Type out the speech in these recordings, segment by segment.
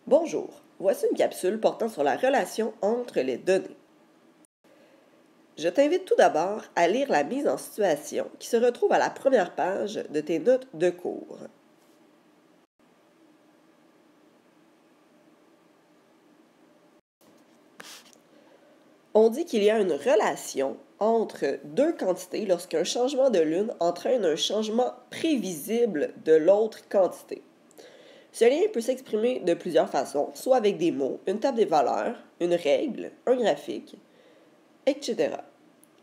Bonjour, voici une capsule portant sur la relation entre les données. Je t'invite tout d'abord à lire la mise en situation qui se retrouve à la première page de tes notes de cours. On dit qu'il y a une relation entre deux quantités lorsqu'un changement de l'une entraîne un changement prévisible de l'autre quantité. Ce lien peut s'exprimer de plusieurs façons, soit avec des mots, une table des valeurs, une règle, un graphique, etc.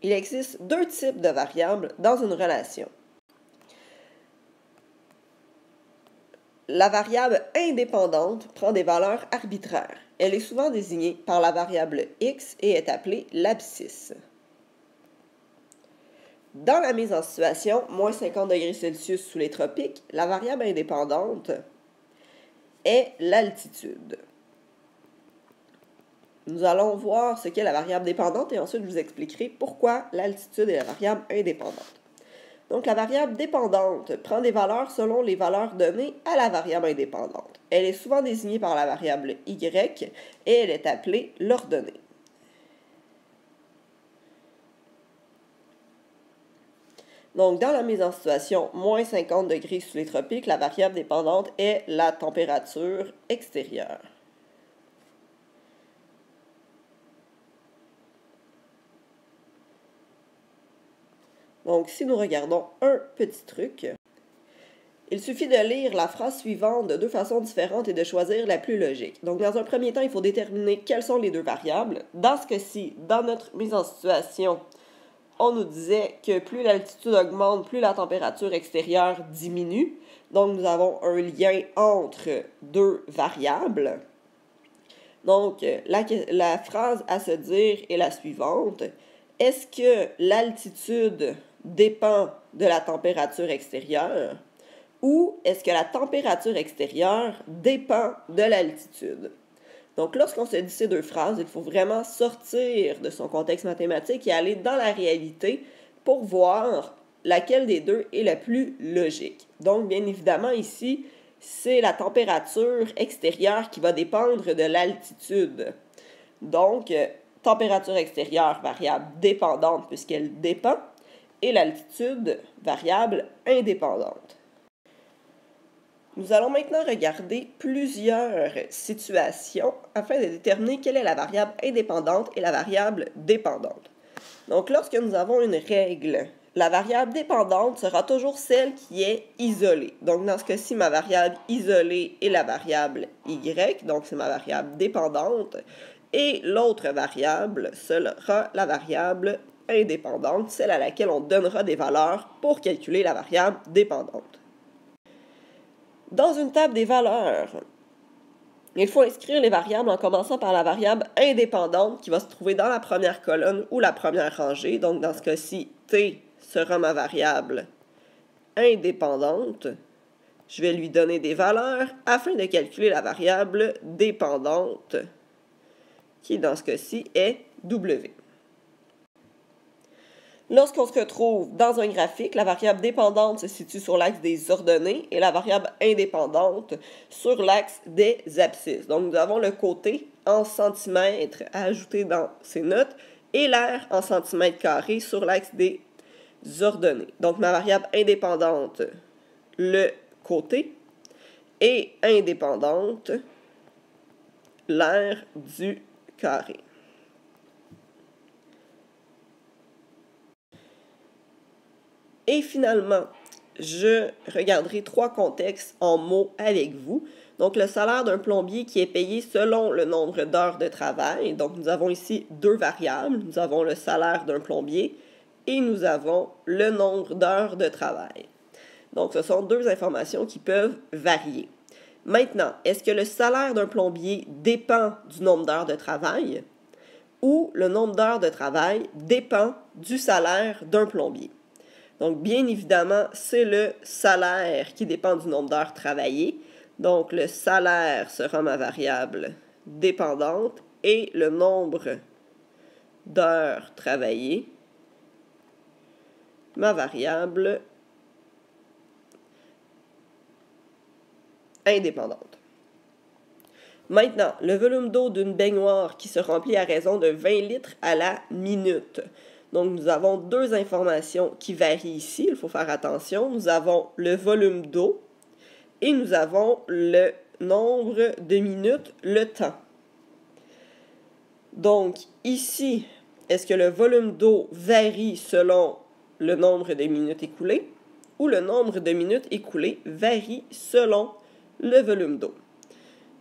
Il existe deux types de variables dans une relation. La variable indépendante prend des valeurs arbitraires. Elle est souvent désignée par la variable x et est appelée l'abscisse. Dans la mise en situation, moins 50 degrés Celsius sous les tropiques, la variable indépendante est l'altitude. Nous allons voir ce qu'est la variable dépendante et ensuite je vous expliquerai pourquoi l'altitude est la variable indépendante. Donc, la variable dépendante prend des valeurs selon les valeurs données à la variable indépendante. Elle est souvent désignée par la variable y et elle est appelée l'ordonnée. Donc, dans la mise en situation, moins 50 degrés sous les tropiques, la variable dépendante est la température extérieure. Donc, si nous regardons un petit truc, il suffit de lire la phrase suivante de deux façons différentes et de choisir la plus logique. Donc, dans un premier temps, il faut déterminer quelles sont les deux variables. Dans ce cas-ci, dans notre mise en situation, on nous disait que plus l'altitude augmente, plus la température extérieure diminue. Donc, nous avons un lien entre deux variables. Donc, la phrase à se dire est la suivante. Est-ce que l'altitude dépend de la température extérieure ou est-ce que la température extérieure dépend de l'altitude? Donc, lorsqu'on se dit ces deux phrases, il faut vraiment sortir de son contexte mathématique et aller dans la réalité pour voir laquelle des deux est la plus logique. Donc, bien évidemment, ici, c'est la température extérieure qui va dépendre de l'altitude. Donc, température extérieure, variable dépendante puisqu'elle dépend, et l'altitude, variable indépendante. Nous allons maintenant regarder plusieurs situations afin de déterminer quelle est la variable indépendante et la variable dépendante. Donc, lorsque nous avons une règle, la variable dépendante sera toujours celle qui est isolée. Donc, dans ce cas-ci, ma variable isolée est la variable y, donc c'est ma variable dépendante. Et l'autre variable sera la variable indépendante, celle à laquelle on donnera des valeurs pour calculer la variable dépendante. Dans une table des valeurs, il faut inscrire les variables en commençant par la variable indépendante qui va se trouver dans la première colonne ou la première rangée. Donc, dans ce cas-ci, t sera ma variable indépendante. Je vais lui donner des valeurs afin de calculer la variable dépendante, qui dans ce cas-ci est w. Lorsqu'on se retrouve dans un graphique, la variable dépendante se situe sur l'axe des ordonnées et la variable indépendante sur l'axe des abscisses. Donc, nous avons le côté en centimètres à ajouter dans ces notes et l'aire en centimètres carrés sur l'axe des ordonnées. Donc, ma variable indépendante, le côté, et indépendante, l'aire du carré. Et finalement, je regarderai trois contextes en mots avec vous. Donc, le salaire d'un plombier qui est payé selon le nombre d'heures de travail. Donc, nous avons ici deux variables. Nous avons le salaire d'un plombier et nous avons le nombre d'heures de travail. Donc, ce sont deux informations qui peuvent varier. Maintenant, est-ce que le salaire d'un plombier dépend du nombre d'heures de travail ou le nombre d'heures de travail dépend du salaire d'un plombier? Donc, bien évidemment, c'est le salaire qui dépend du nombre d'heures travaillées. Donc, le salaire sera ma variable dépendante et le nombre d'heures travaillées, ma variable indépendante. Maintenant, le volume d'eau d'une baignoire qui se remplit à raison de 20 litres à la minute. Donc, nous avons deux informations qui varient ici, il faut faire attention. Nous avons le volume d'eau et nous avons le nombre de minutes, le temps. Donc, ici, est-ce que le volume d'eau varie selon le nombre de minutes écoulées ou le nombre de minutes écoulées varie selon le volume d'eau?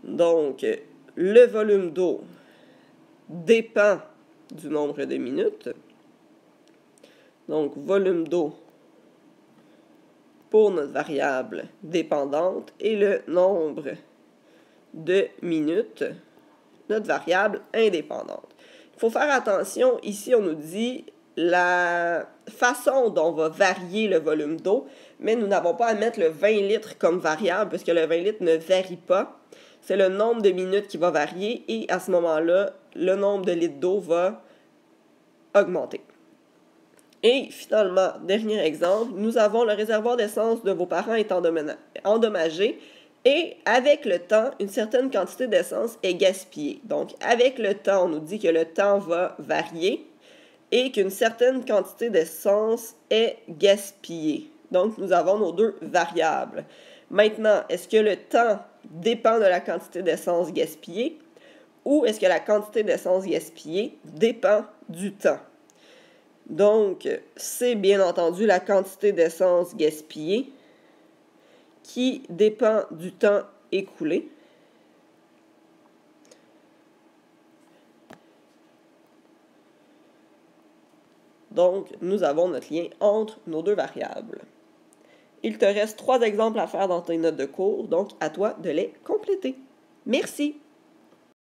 Donc, le volume d'eau dépend du nombre de minutes. Donc, volume d'eau pour notre variable dépendante et le nombre de minutes, notre variable indépendante. Il faut faire attention, ici on nous dit la façon dont on va varier le volume d'eau, mais nous n'avons pas à mettre le 20 litres comme variable, puisque le 20 litres ne varie pas. C'est le nombre de minutes qui va varier et à ce moment-là, le nombre de litres d'eau va augmenter. Et finalement, dernier exemple, nous avons le réservoir d'essence de vos parents est endommagé et avec le temps, une certaine quantité d'essence est gaspillée. Donc, avec le temps, on nous dit que le temps va varier et qu'une certaine quantité d'essence est gaspillée. Donc, nous avons nos deux variables. Maintenant, est-ce que le temps dépend de la quantité d'essence gaspillée ou est-ce que la quantité d'essence gaspillée dépend du temps? Donc, c'est bien entendu la quantité d'essence gaspillée qui dépend du temps écoulé. Donc, nous avons notre lien entre nos deux variables. Il te reste 3 exemples à faire dans tes notes de cours, donc à toi de les compléter. Merci!